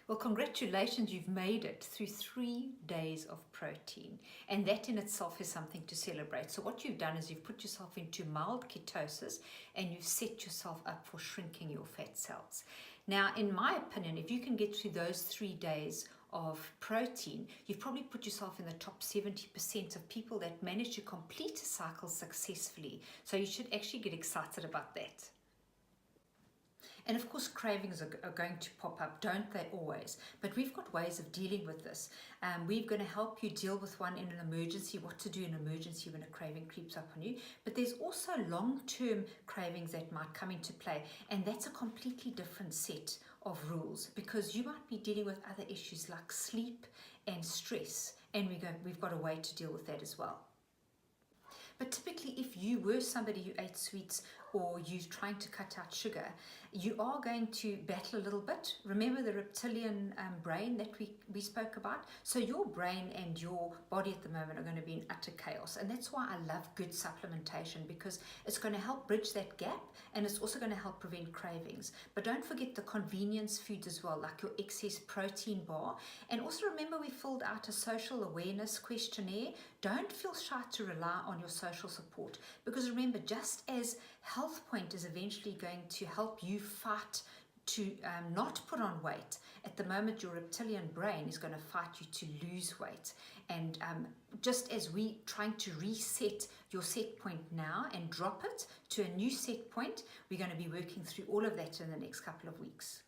Well, congratulations, you've made it through 3 days of protein, and that in itself is something to celebrate. So what you've done is you've put yourself into mild ketosis and you've set yourself up for shrinking your fat cells. Now, in my opinion, if you can get through those 3 days of protein, you've probably put yourself in the top 70% of people that manage to complete a cycle successfully. So you should actually get excited about that. And of course, cravings are going to pop up, don't they always? But we've got ways of dealing with this. We're going to help you deal with one in an emergency, what to do in an emergency when a craving creeps up on you. But there's also long-term cravings that might come into play. And that's a completely different set of rules, because you might be dealing with other issues like sleep and stress. And we've got a way to deal with that as well. But typically, if you were somebody who ate sweets or you're trying to cut out sugar, you are going to battle a little bit. Remember the reptilian brain that we spoke about? So your brain and your body at the moment are going to be in utter chaos. And that's why I love good supplementation, because it's going to help bridge that gap, and it's also going to help prevent cravings. But don't forget the convenience foods as well, like your excess protein bar. And also remember, we filled out a social awareness questionnaire. Don't feel shy to rely on your social support, because remember, just as Health Point is eventually going to help you fight to not put on weight, at the moment your reptilian brain is going to fight you to lose weight. And just as we trying to reset your set point now and drop it to a new set point, we're going to be working through all of that in the next couple of weeks.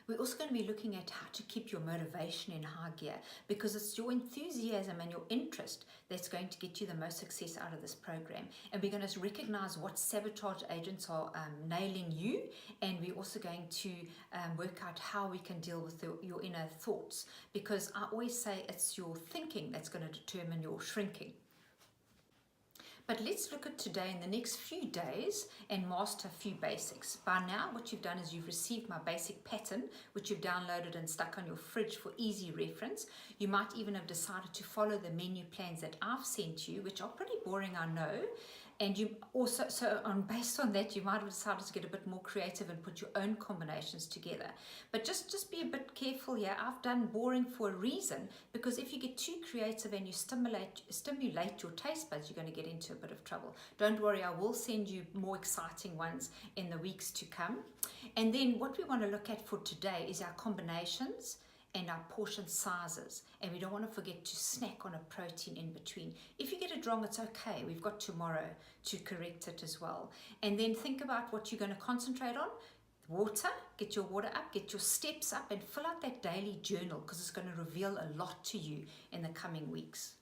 We're also going to be looking at how to keep your motivation in high gear, because it's your enthusiasm and your interest that's going to get you the most success out of this program. And we're going to recognize what sabotage agents are nailing you, and we're also going to work out how we can deal with your inner thoughts, because I always say it's your thinking that's going to determine your shrinking. But let's look at today in the next few days and master a few basics. By now, what you've done is you've received my basic pattern, which you've downloaded and stuck on your fridge for easy reference. You might even have decided to follow the menu plans that I've sent you, which are pretty boring, I know. And you also, based on that, you might have decided to get a bit more creative and put your own combinations together. But just be a bit careful here. I've done boring for a reason, because if you get too creative and you stimulate your taste buds, you're going to get into a bit of trouble. Don't worry, I will send you more exciting ones in the weeks to come. And then what we want to look at for today is our combinations and our portion sizes, and we don't want to forget to snack on a protein in between. If you get it wrong, it's okay. We've got tomorrow to correct it as well. And then think about what you're going to concentrate on. Water, get your water up, get your steps up, and fill out that daily journal, because it's going to reveal a lot to you in the coming weeks.